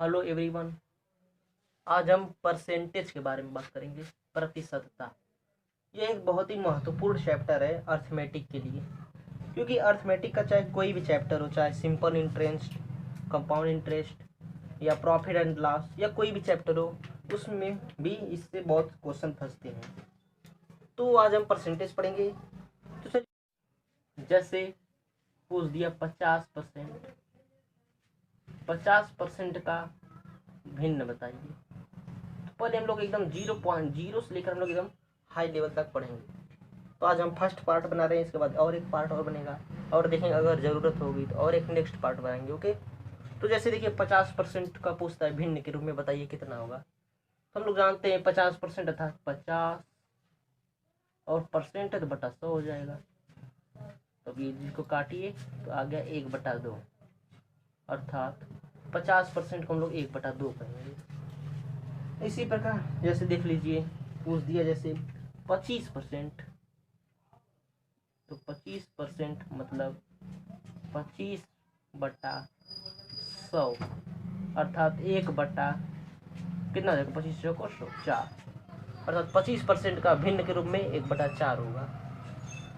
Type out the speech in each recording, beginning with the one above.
Hello everyone. आज हम percentage के बारे में बात करेंगे। प्रतिशतता यह एक बहुत ही महत्वपूर्ण चैप्टर है अर्थमेटिक के लिए, क्योंकि अर्थमेटिक का चाहे कोई भी चैप्टर हो, चाहे सिंपल इंटरेस्ट, कंपाउंड इंटरेस्ट या प्रॉफिट एंड लॉस या कोई भी चैप्टर हो, उसमें भी इससे बहुत क्वेश्चन फंसते हैं। तो आज हम परसेंटेज पढ़ेंगे। तो जैसे पूछ दिया 50%, 50% का भिन्न बताइए। तो पहले हम लोग एकदम 0.0 से लेकर हम लोग एकदम हाई लेवल तक पढ़ेंगे। तो आज हम फर्स्ट पार्ट बना रहे हैं, इसके बाद और एक पार्ट और बनेगा और देखेंगे, अगर ज़रूरत होगी तो और एक नेक्स्ट पार्ट बनाएंगे। ओके। तो जैसे देखिए 50% का पूछता है, भिन्न के रूप में बताइए कितना होगा। तो हम लोग जानते हैं 50% अर्थात 50 और परसेंट है तो बटा 100 हो जाएगा। तो ये जिसको काटिए तो आ गया 1/2, अर्थात 50% को हम लोग 1/2 करेंगे। इसी प्रकार जैसे देख लीजिए, पूछ दिया जैसे 25%, तो 25% मतलब 25/100, अर्थात 1 कितना हो जाएगा, 25 को 100 4, अर्थात 25% का भिन्न के रूप में 1/4 होगा।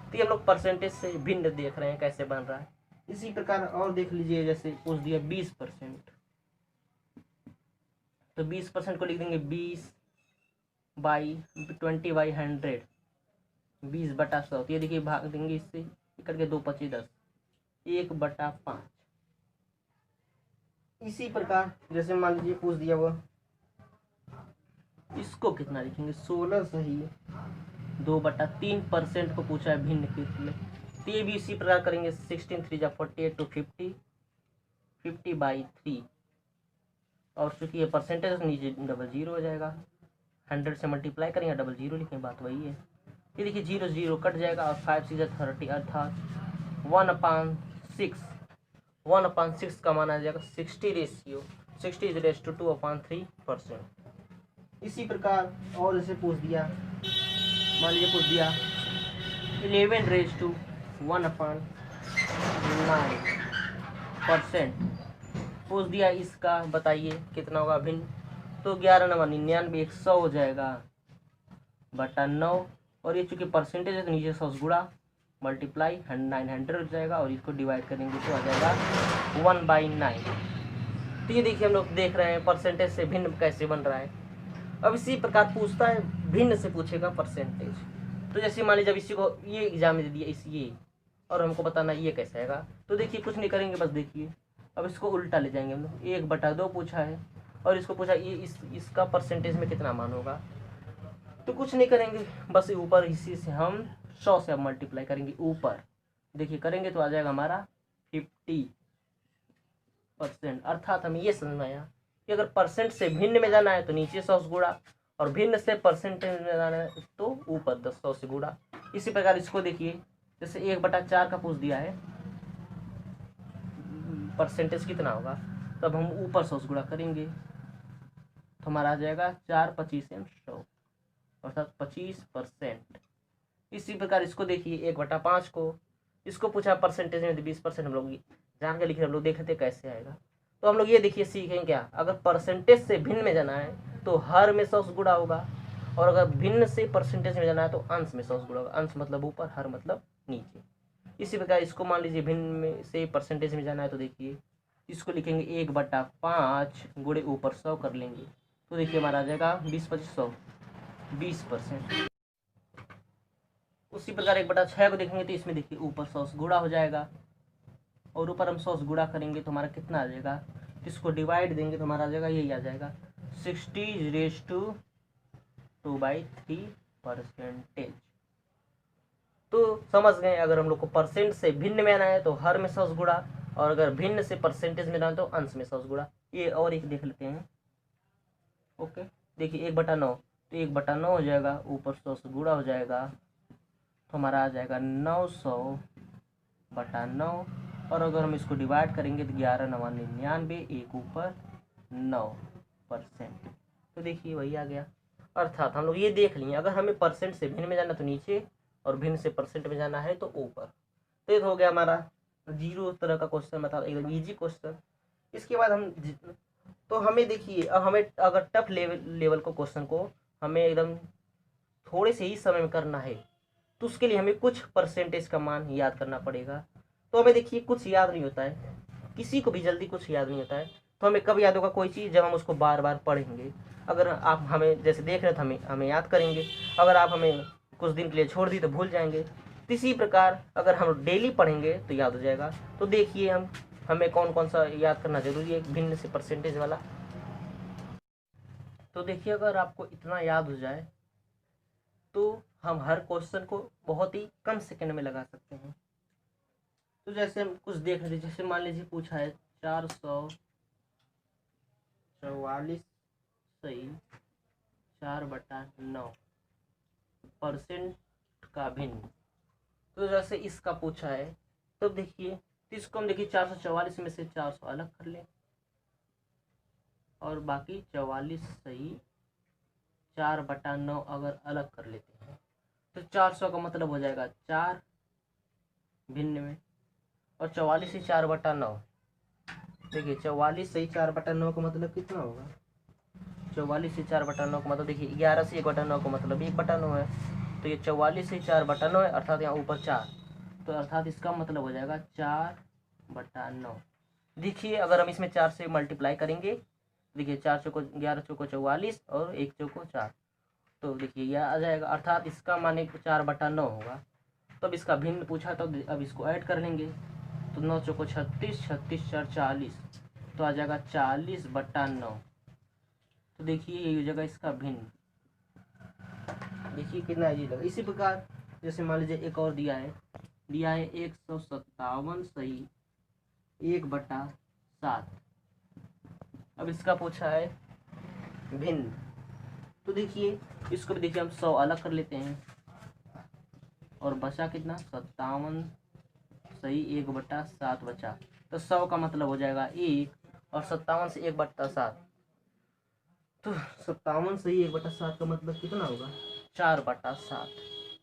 तो ये हम लोग परसेंटेज से भिन्न देख रहे हैं कैसे बन रहा है। इसी प्रकार और देख लीजिए, जैसे पूछ दिया 20%, तो 20% को लिख देंगे 20/100, 20/100। तो ये देखिए भाग देंगे इससे, करके 2 25 10, 1/5। इसी प्रकार जैसे मान लीजिए पूछ दिया वो, इसको कितना लिखेंगे, 16 सही 2/3% को पूछा है भिन्न के रूप में। तो ये भी इसी प्रकार करेंगे, 16 3 48 to 50, 50/3। और चूंकि ये परसेंटेज नीचे डबल जीरो हो जाएगा, 100 से मल्टीप्लाई करेंगे डबल जीरो लिखेंगे, बात वही है। ये देखिए 0 0 कट जाएगा और 5 6 30, अर्थात 1/6, 1/6 का माना जाएगा 60/2/3%। इसी प्रकार और जैसे पूछ दिया, मान लीजिए पूछ दिया 11/1/9%, पूछ दिया इसका बताइए कितना होगा भिन्न। तो 11 9 99, 100 हो जाएगा बटा 9, और ये चूंकि परसेंटेज है तो नीचे 100 गुणा मल्टीप्लाई 900 हो जाएगा, और इसको डिवाइड करेंगे तो आ जाएगा 1/9। तो ये देखिए हम लोग देख रहे हैं परसेंटेज से भिन्न कैसे बन रहा है। अब इसी प्रकार पूछता है भिन्न से पूछेगा परसेंटेज। तो जैसे मान लीजिए जब इसी को ये एग्जाम में दे दिया इस ये, और हमको बताना ये कैसे आएगा, तो देखिए कुछ नहीं करेंगे, बस देखिए अब इसको उल्टा ले जाएंगे हम लोग। 1/2 पूछा है और इसको पूछा ये इसका परसेंटेज में कितना मान होगा। तो कुछ नहीं करेंगे, बस ऊपर इसी से हम 100 से अब मल्टीप्लाई करेंगे ऊपर, देखिए करेंगे तो आ जाएगा हमारा 50%। अर्थात हमें ये समझ में आया कि अगर परसेंट से भिन्न में जाना है तो नीचे 100 से गुणा, और भिन्न से परसेंटेज में जाना है तो ऊपर 100 से गुणा। इसी प्रकार इसको देखिए, जैसे 1/4 का पूछ दिया है परसेंटेज कितना होगा, तब हम ऊपर 100 से गुणा करेंगे तो हमारा आ जाएगा 4 25 100, अर्थात 25%। इसी प्रकार इसको देखिए 1/5 को, इसको पूछा परसेंटेज में 20%, हम लोग जान के लिखे, हम लोग देखते कैसे आएगा। तो हम लोग ये देखिए सीखेंगे क्या, अगर परसेंटेज से भिन्न में जाना है तो हर में 100 से गुणा होगा, और अगर भिन्न से परसेंटेज में जाना है तो अंश में 100 से गुणा होगा। अंश मतलब ऊपर, हर मतलब नीचे। इसी प्रकार इसको मान लीजिए भिन्न में से परसेंटेज में जाना है तो देखिए इसको लिखेंगे 1/5 गुणे ऊपर 100 कर लेंगे, तो देखिए हमारा आ जाएगा 20 25 100, 20%। उसी प्रकार 1/6 को देखेंगे तो इसमें देखिए ऊपर 100 से गुणा हो जाएगा, और ऊपर हम 100 से गुणा करेंगे तो हमारा कितना आ जाएगा, इसको डिवाइड देंगे तो हमारा आ जाएगा, यही आ जाएगा 60/2/3%। तो समझ गए, अगर हम लोग को परसेंट से भिन्न में आना है तो हर में 100 से गुणा, और अगर भिन्न से परसेंटेज में आना है तो अंश में 100 से गुणा। ये और एक देख लेते हैं। ओके, देखिए 1/9, तो 1/9 हो जाएगा, ऊपर 100 से गुणा हो जाएगा तो हमारा आ जाएगा 900/9, और अगर हम इसको डिवाइड करेंगे तो 11 9 99, एक ऊपर 9%। तो देखिए वही आ गया। अर्थात हम लोग ये देख लिए, अगर हमें परसेंट से भिन्न में जाना तो नीचे, और भिन्न से परसेंट में जाना है तो ऊपर। तो ये हो गया हमारा 0 तरह का क्वेश्चन, मतलब एकदम ईजी क्वेश्चन। इसके बाद हम तो हमें देखिए, अब हमें अगर टफ लेवल को क्वेश्चन को हमें एकदम थोड़े से ही समय में करना है, तो उसके लिए हमें कुछ परसेंटेज का मान याद करना पड़ेगा। तो हमें देखिए कुछ याद नहीं होता है, किसी को भी जल्दी कुछ याद नहीं होता है। तो हमें कब याद होगा कोई चीज़? जब हम उसको बार बार पढ़ेंगे। अगर आप हमें जैसे देख रहे थे, हमें याद करेंगे। अगर आप हमें कुछ दिन के लिए छोड़ दी तो भूल जाएंगे। तो इसी प्रकार अगर हम डेली पढ़ेंगे तो याद हो जाएगा। तो देखिए हमें कौन कौन सा याद करना जरूरी है भिन्न से परसेंटेज वाला। तो देखिए अगर आपको इतना याद हो जाए तो हम हर क्वेश्चन को बहुत ही कम सेकंड में लगा सकते हैं। तो जैसे हम कुछ देख रहे थे, जैसे मान लीजिए पूछा है 444 सही 4/9 परसेंट का भिन्न। तो जैसे इसका पूछा है, तो देखिए इसको हम देखिए 444 में से 400 अलग कर लें और बाकी 44 सही 4/9 अगर अलग कर लेते हैं तो 400 का मतलब हो जाएगा 4 भिन्न में, और 44 ही 4/9। देखिए 44 सही 4/9 का मतलब कितना होगा? 44 से 4/9 का मतलब देखिए 11 से 1/9 का मतलब 1/9 है। तो ये 44 से 4/9 है, अर्थात यहाँ ऊपर 4, तो अर्थात इसका मतलब हो जाएगा 4/9। देखिए अगर हम इसमें 4 से मल्टीप्लाई करेंगे, देखिए 4 चौको 11 चौको 44 और 1 चौको 4, तो देखिए यह आ जाएगा, अर्थात इसका मान 4/9 होगा। तो अब इसका भिन्न पूछा, तो अब इसको ऐड कर लेंगे। तो 9 चौको 36, 36 4 40, तो आ जाएगा 40/9। तो देखिए ये हो जाएगा इसका भिन्न। देखिए कितना इजी लगा। इसी प्रकार जैसे मान लीजिए एक और दिया है 157 सही 1/7। अब इसका पूछा है भिन्न। तो देखिए इसको भी देखिए हम 100 अलग कर लेते हैं और बचा कितना? 57 सही 1/7 बचा। तो 100 का मतलब हो जाएगा 1, और 57 से 1/7, तो 57 सही 1/7 का मतलब कितना होगा? 4/7।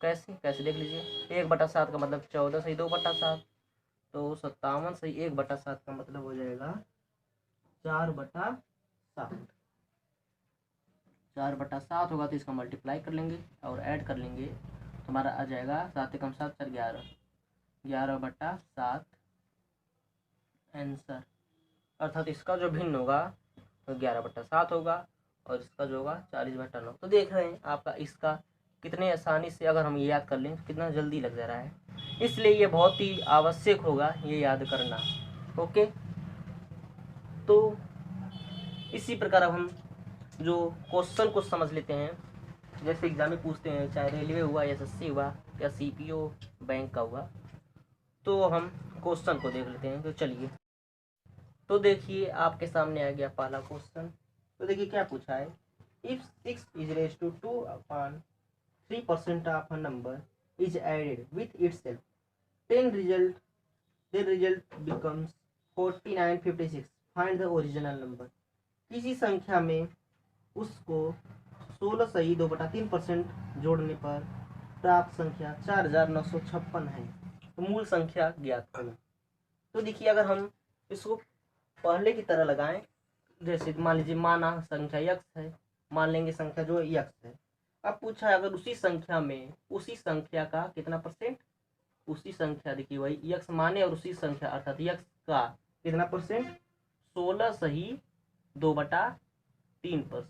कैसे कैसे देख लीजिए, 1/7 का मतलब 14 सही 2/7, तो 57 सही 1/7 का मतलब हो जाएगा 4/7। 4/7 होगा तो इसका मल्टीप्लाई कर लेंगे और ऐड कर लेंगे, तो हमारा आ जाएगा 7 एकम 7 4 11, 11/7 आंसर। अर्थात इसका जो भिन्न होगा तो 11/7 होगा, और इसका जो होगा 40/9। तो देख रहे हैं आपका इसका कितने आसानी से अगर हम ये याद कर लें तो कितना जल्दी लग जा रहा है। इसलिए ये बहुत ही आवश्यक होगा ये याद करना। ओके, तो इसी प्रकार अब हम जो क्वेश्चन को समझ लेते हैं, जैसे एग्जाम में पूछते हैं, चाहे रेलवे हुआ, एसएससी हुआ या सीपीओ बैंक का हुआ, तो हम क्वेश्चन को देख लेते हैं। तो चलिए, तो देखिए आपके सामने आ गया पहला क्वेश्चन। तो देखिए क्या पूछा है, if 6 is raised to 2/3% of a number is added with itself, then result becomes 4956. Find the original number. किसी संख्या में उसको 16 सही 2/3% जोड़ने पर प्राप्त संख्या 4956 है, तो मूल संख्या ज्ञात करो। तो देखिए अगर हम इसको पहले की तरह लगाएं, जैसे मान लीजिए माना संख्या यक्स है, मान लेंगे संख्या जो यक्स है। अब पूछा है अगर उसी संख्या में उसी संख्या का कितना परसेंट, उसी संख्या देखिए वही यक्स माने और उसी संख्या अर्थात यक्स का कितना परसेंट? 16 सही 2/3%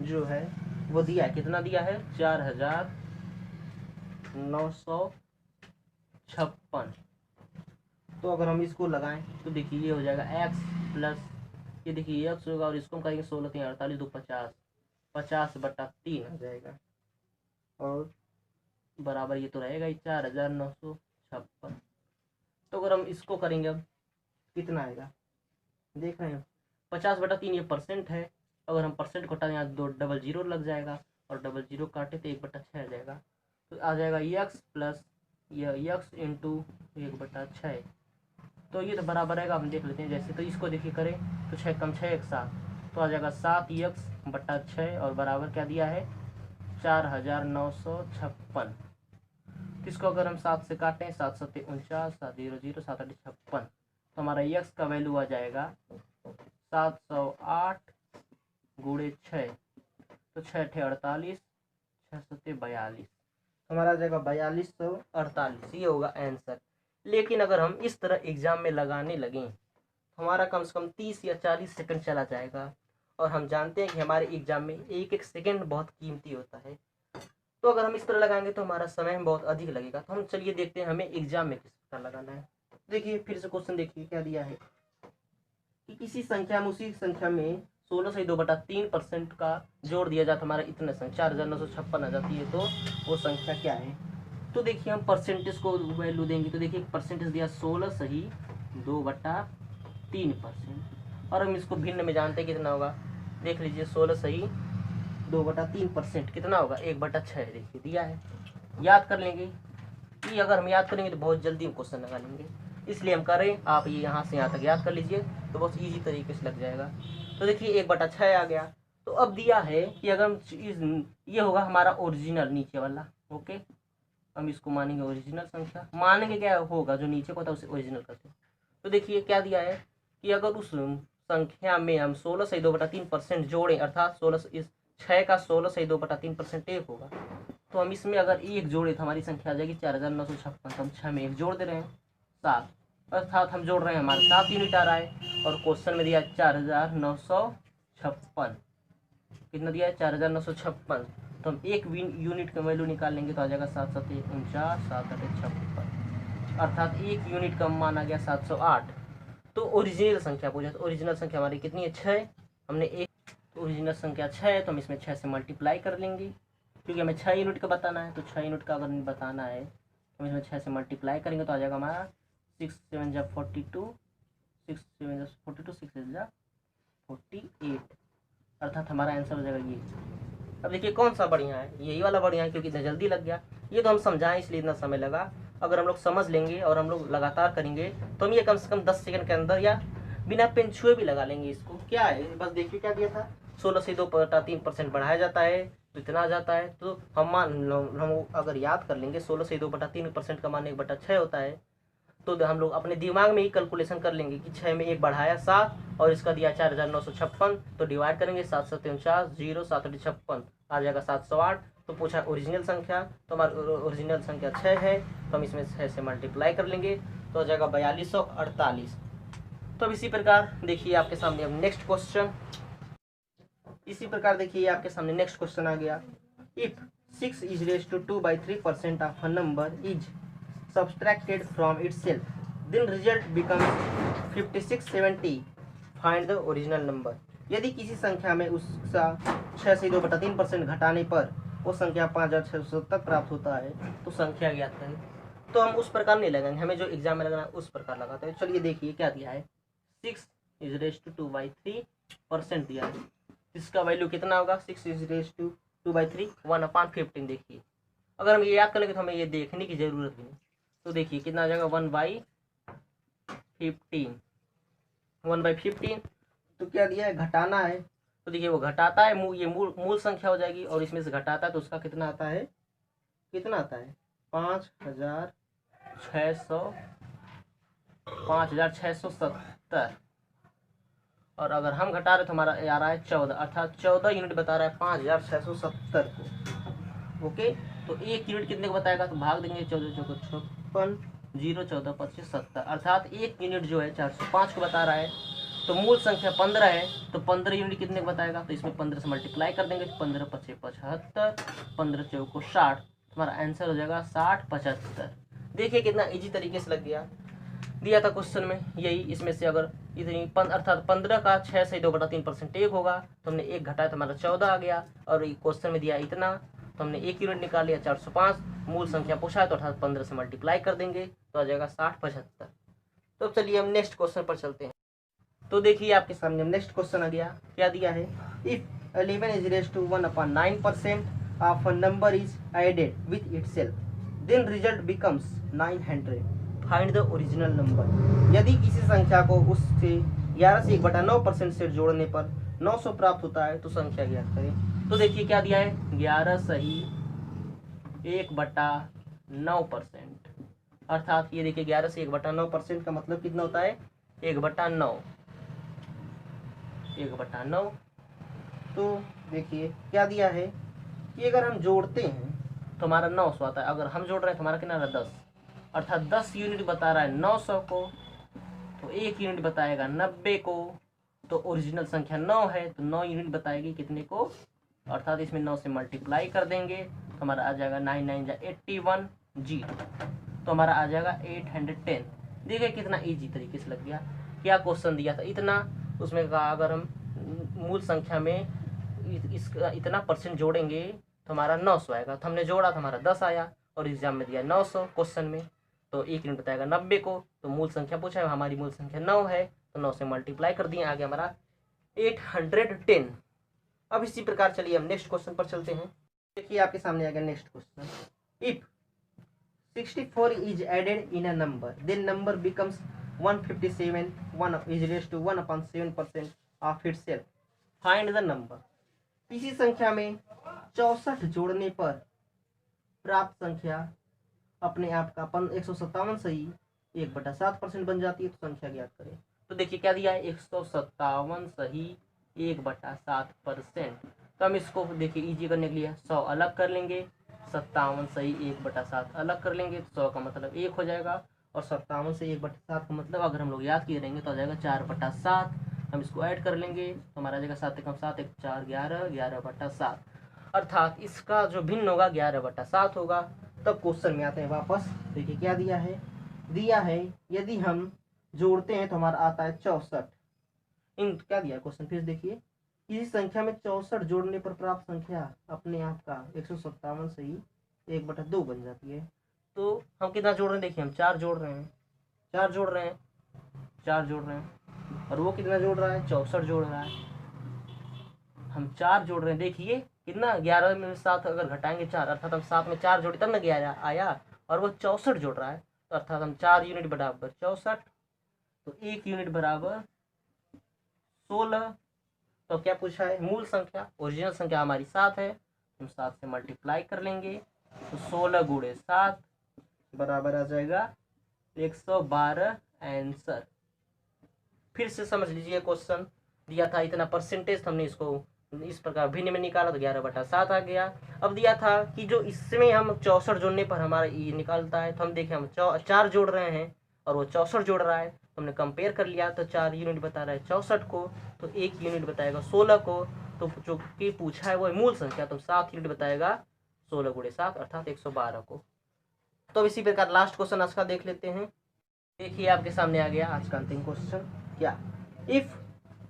जो है वो दिया है। कितना दिया है? 4956। तो अगर हम इसको लगाएं तो देखिए ये हो जाएगा x प्लस, ये देखिए x होगा और इसको हम करेंगे 16 3 48 2 50, 50/3 आ जाएगा, और बराबर ये तो रहेगा ही 4956। तो अगर हम इसको करेंगे अब कितना आएगा? देख रहे हैं 50/3 ये परसेंट है। अगर हम परसेंट को हटाएं यहाँ 2 डबल जीरो लग जाएगा, और डबल जीरो काटे तो 1/6 आ जाएगा। तो आ जाएगा x प्लस यह x इंटू 1/6। तो ये तो बराबर रहेगा, हम देख लेते हैं जैसे। तो इसको देखिए करें तो 6 कम 6 1 7, तो आ जाएगा 7x/6, और बराबर क्या दिया है? 4956। इसको अगर हम 7 से काटें 7 7 49, 7 0 0 7 8 56, तो हमारा x का वैल्यू आ जाएगा 708 गुणे 6, तो 6 × 48, 6 × 42, हमारा आ जाएगा 4248, ये होगा आंसर। लेकिन अगर हम इस तरह एग्जाम में लगाने लगें तो हमारा कम से कम 30 या 40 सेकंड चला जाएगा, और हम जानते हैं कि हमारे एग्जाम में एक एक सेकंड बहुत कीमती होता है। तो अगर हम इस तरह लगाएंगे तो हमारा समय बहुत अधिक लगेगा। तो हम चलिए देखते हैं हमें एग्जाम में किस प्रकार लगाना है। देखिए फिर से क्वेश्चन देखिए क्या दिया है कि किसी संख्या में उसी संख्या में 16 से 2/3% का जोड़ दिया जाता, हमारा इतना संख्या 4956 आ जाती है, तो वो संख्या क्या है। तो देखिए हम परसेंटेज को वैल्यू देंगे, तो देखिए परसेंटेज दिया 16 सही 2/3%, और हम इसको भिन्न में जानते हैं कितना होगा। देख लीजिए 16 सही 2/3% कितना होगा 1/6, देखिए दिया है। याद कर लेंगे कि अगर हम याद करेंगे तो बहुत जल्दी हम क्वेश्चन लगा लेंगे, इसलिए हम करें आप ये यहाँ से यहाँ तक याद कर लीजिए तो बहुत इजी तरीके से लग जाएगा। तो देखिए 1/6 आ गया। तो अब दिया है कि अगर हम ये होगा हमारा ओरिजिनल नीचे वाला, ओके, हम इसको मानेंगे ओरिजिनल संख्या, मानेंगे क्या होगा जो नीचे को होता है उसे ओरिजिनल करते हैं। तो देखिए क्या दिया है कि अगर उस संख्या में हम 16 से 2/3% जोड़ें, अर्थात 16 इस 6 का 16 से 2/3% 1 होगा, तो हम इसमें अगर 1 जोड़े तो हमारी संख्या आ जाएगी 4956। हम 6 में 1 जोड़ दे रहे हैं 7, अर्थात हम जोड़ रहे हैं हमारे 7 यूनिट आ रहा है, और क्वेश्चन में दिया 4956, कितना दिया है 4956। तो हम 1 यूनिट का वैल्यू निकाल लेंगे तो आ जाएगा 7 7 49, 7 8 56, अर्थात 1 यूनिट का माना गया 708। तो ओरिजिनल संख्या पूछा, तो ओरिजिनल संख्या हमारी कितनी है 6, हमने एक, तो ओरिजिनल संख्या 6 है, तो हम इसमें 6 से मल्टीप्लाई कर लेंगे, क्योंकि हमें 6 यूनिट का बताना है। तो 6 यूनिट का अगर बताना है तो हम इसमें 6 से मल्टीप्लाई करेंगे तो आ जाएगा हमारा 6 7 जा 42, 6 7 जा 42, 6 8 जा 48, अर्थात हमारा आंसर हो जाएगा ये। अब देखिए कौन सा बढ़िया है, यही वाला बढ़िया है, क्योंकि इतना जल्दी लग गया। ये तो हम समझाएं इसलिए इतना समय लगा, अगर हम लोग समझ लेंगे और हम लोग लगातार करेंगे तो हम ये कम से कम 10 सेकंड के अंदर या बिना पेन छुए भी लगा लेंगे इसको। क्या है बस देखिए क्या दिया था, 16 से 2/3% बढ़ाया जाता है तो इतना आ जाता है। तो हम अगर याद कर लेंगे 16 से 2/3% का मान 1/6 होता है, तो हम लोग अपने दिमाग में ही कैलकुलेशन कर लेंगे कि 6 में 1 बढ़ाया 7, और इसका दिया 4956, तो डिवाइड करेंगे 7 7 49, 0 7 8 56, आ जाएगा 708। तो पूछा ओरिजिनल संख्या, तो हमारी ओरिजिनल संख्या 6 है, तो हम इसमें 6 से मल्टीप्लाई कर लेंगे तो आ जाएगा 4248। तो अब इसी प्रकार देखिए आपके सामने अब नेक्स्ट क्वेश्चन, इसी प्रकार देखिए आपके सामने नेक्स्ट क्वेश्चन आ गया। If 6 is raised to 2/3% of a number is subtracted from itself, then result becomes 5670, find the original number। यदि किसी संख्या में उसका 6 से 2/3% घटाने पर वो संख्या 5670 प्राप्त होता है तो संख्या ज्ञात करें। तो हम उस प्रकार नहीं लगाएंगे, हमें जो एग्जाम में लगाना है उस प्रकार लगाते हैं। चलिए देखिए क्या दिया है, 6 is raised to 2/3% दिया है, इसका वैल्यू कितना होगा 6 is raised to 2/3 1/15। देखिए अगर हम ये याद कर लेंगे तो हमें ये देखने की जरूरत नहीं। तो देखिए कितना आ जाएगा 1/15, 1/15। तो क्या दिया है घटाना है, तो देखिए वो घटाता है, ये मूल संख्या हो जाएगी, और इसमें से घटाता है तो उसका कितना आता है, कितना आता है 5670, और अगर हम घटा रहे तो हमारा आ रहा है 14, अर्थात 14 यूनिट बता रहा है 5670 को। ओके, तो 1 यूनिट कितने को बताएगा, तो भाग देंगे 14 चौको 56, 0 14 25 70, अर्थात 1 यूनिट जो है 405 को बता रहा है। तो मूल संख्या 15 है, तो 15 यूनिट कितने को बताएगा, तो इसमें 15 से मल्टीप्लाई कर देंगे, 15 5 75, 15 चौको 60, हमारा आंसर हो जाएगा 60 75। देखिए कितना इजी तरीके से लग गया, दिया था क्वेश्चन में यही। इसमें से अगर इतनी अर्थात 15 का 6 से 2/3% 1 होगा, तो हमने 1 घटाया तो हमारा 14 आ गया, और क्वेश्चन में दिया इतना तो हमने 1 यूनिट निकाल लिया 405, मूल संख्या पूछा है तो अर्थात 15 से मल्टीप्लाई कर देंगे तो आ जाएगा 60 75। तो चलिए हम नेक्स्ट क्वेश्चन पर चलते हैं। तो देखिए आपके सामने नेक्स्ट क्वेश्चन आ गया, क्या दिया है, if 11 is raised to 1/9% of a number is added with itself, then result becomes 900, find the original number. यदि किसी संख्या को उससे 11 से 1/9% से जोड़ने पर 900 प्राप्त होता है तो संख्या ज्ञात करें। तो देखिए क्या दिया है, 11 सही 1/9%, अर्थात ये देखिए 11 से 1/9% का मतलब कितना होता है 1/9, 1/9। तो देखिए क्या दिया है कि अगर हम जोड़ते हैं तो हमारा 900 आता है। अगर हम जोड़ रहे हैं तो हमारा कितना रहा 10, अर्थात 10 यूनिट बता रहा है 900 को, तो 1 यूनिट बताएगा 90 को। तो ओरिजिनल संख्या 9 है तो 9 यूनिट बताएगी कितने को, अर्थात इसमें 9 से मल्टीप्लाई कर देंगे तो हमारा आ जाएगा 9 9 जा 81 जी, तो हमारा आ जाएगा 810। देखिए कितना इजी तरीके से लग गया। क्या क्वेश्चन दिया था इतना, उसमें कहा अगर हम मूल संख्या में इसका इतना परसेंट जोड़ेंगे तो हमारा 900 आएगा। तो हमने जोड़ा तो हमारा 10 आया, और एग्जाम में दिया 900 क्वेश्चन में, तो 1 यूनिट बताएगा 90 को। तो मूल संख्या पूछा है, हमारी मूल संख्या 9 है तो 9 से मल्टीप्लाई कर दिए, आगे हमारा 810। अब इसी प्रकार चलिए हम नेक्स्ट क्वेश्चन पर चलते हैं। देखिए आपके सामने आ गया next question. If 64 is added in a number, then number becomes 157, 1 is raised to 1/7% of itself. Find the number. किसी संख्या में 64 जोड़ने पर प्राप्त संख्या अपने आप का 157 सही 1/7% बन जाती है, तो संख्या ज्ञात करें। तो देखिए क्या दिया है, 157 सही 1/7%। तो हम इसको देखिए इजी करने के लिए 100 अलग कर लेंगे, 57 सही 1/7 अलग कर लेंगे, 100 का मतलब 1 हो जाएगा, और 57 से 1/7 का मतलब अगर हम लोग याद किए रहेंगे तो आ जाएगा 4/7। हम इसको ऐड कर लेंगे तो हमारा आ जाएगा 7 एकम 7 1 4 11 11/7, अर्थात इसका जो भिन्न होगा 11/7 होगा। तब क्वेश्चन में आते हैं वापस। देखिए क्या दिया है यदि हम जोड़ते हैं तो हमारा आता है 64। इन क्या दिया है क्वेश्चन, फिर देखिए किसी संख्या में 64 जोड़ने पर प्राप्त संख्या अपने आप का 157 से ही 1/2 बन जाती है। तो हम कितना जोड़ रहे हैं, देखिए हम 4 जोड़ रहे हैं, 4 जोड़ रहे हैं, 4 जोड़ रहे हैं, और वो कितना जोड़ रहा है 64 जोड़ रहा है। हम 4 जोड़ रहे हैं, देखिए कितना 11 में 7 अगर घटाएंगे 4, अर्थात हम 7 में 4 जोड़े तब ना 11 आया, और वो 64 जोड़ रहा है, तो अर्थात हम 4 यूनिट बराबर 64, तो 1 यूनिट बराबर 16। तो क्या पूछा है, मूल संख्या, ओरिजिनल संख्या हमारी 7 है, हम 7 से मल्टीप्लाई कर लेंगे, तो 16 गुणे 7 बराबर आ जाएगा 112 आंसर। फिर से समझ लीजिए क्वेश्चन दिया था इतना परसेंटेज, हमने इसको इस प्रकार भिन्न में निकाला तो 11/7 आ गया। अब दिया था कि जो इसमें हम 64 जोड़ने पर हमारा ये निकालता है, तो हम देखें हम 4 जोड़ रहे हैं और वो 64 जोड़ रहा है, तो हमने कंपेयर कर लिया, तो 4 यूनिट बता रहा है 64 को, तो 1 यूनिट बताएगा 16 को। तो जो कि पूछा है वो मूल संख्या, तो 7 यूनिट बताएगा 16 गुणे 7 अर्थात 112 को। तो इसी प्रकार लास्ट क्वेश्चन आज का देख लेते हैं। देखिए आपके सामने आ गया आज का अंतिम क्वेश्चन। क्या, if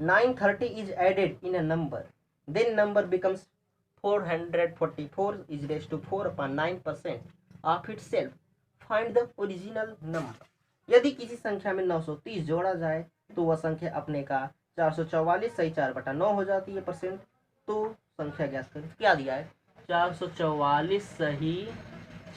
930 is added in a number, then number becomes 444 is raised to 4/9% of itself. Find the original number. यदि किसी संख्या में 930 जोड़ा जाए तो वह संख्या अपने का 444 सही 4/9 हो जाती है परसेंट। तो संख्या ज्ञात करें। क्या दिया है, 444 सही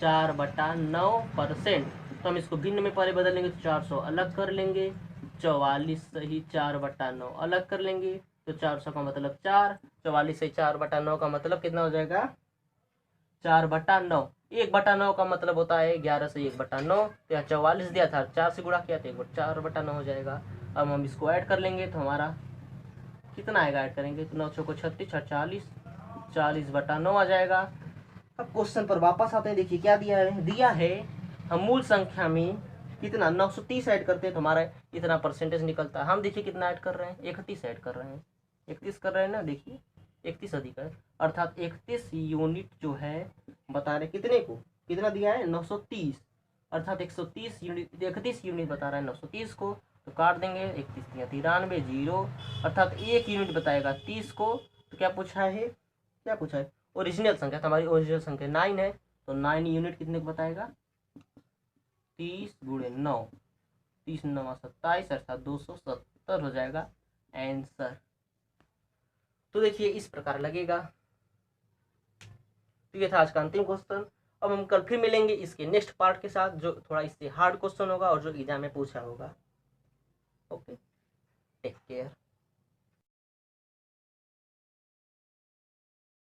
4/9%। तो हम इसको भिन्न में पहले बदल लेंगे, तो 400 अलग कर लेंगे, 44 सही 4/9 अलग कर लेंगे, तो 400 का मतलब 4, 44 से 4/9 का मतलब कितना हो जाएगा 4/9। 1/9 का मतलब होता है 11 से 1/9, तो यहाँ 44 दिया था 4 से गुणा किया तो 4/9 हो जाएगा। अब हम इसको ऐड कर लेंगे तो हमारा कितना आएगा, ऐड करेंगे तो 9 को 36 40, 40/9 आ जाएगा। अब क्वेश्चन पर वापस आते हैं। देखिए क्या दिया है हम मूल संख्या में कितना 930 ऐड करते हैं तो हमारा इतना परसेंटेज निकलता है। हम देखिए कितना ऐड कर रहे हैं, 31 ऐड कर रहे हैं, 31 कर रहे हैं ना, देखिए 31 अधिक है, अर्थात 31 यूनिट जो है बता रहे कितने को, कितना दिया है 930, अर्थात 130 यूनिट 31 यूनिट बता रहा है 930 को, तो काट देंगे 31 या 93 जीरो, अर्थात 1 यूनिट बताएगा 30 को। तो क्या पूछा है ओरिजिनल संख्या, तो हमारी ओरिजिनल संख्या 9 है, तो 9 यूनिट कितने को बताएगा 30 गुणे 9, 30 9 27 अर्थात 270 हो जाएगा आंसर। तो देखिए इस प्रकार लगेगा। तो ये था आज का अंतिम क्वेश्चन। अब हम कल फिर मिलेंगे इसके नेक्स्ट पार्ट के साथ, जो थोड़ा इससे हार्ड क्वेश्चन होगा और जो एग्जाम में पूछा होगा। Okay, take care.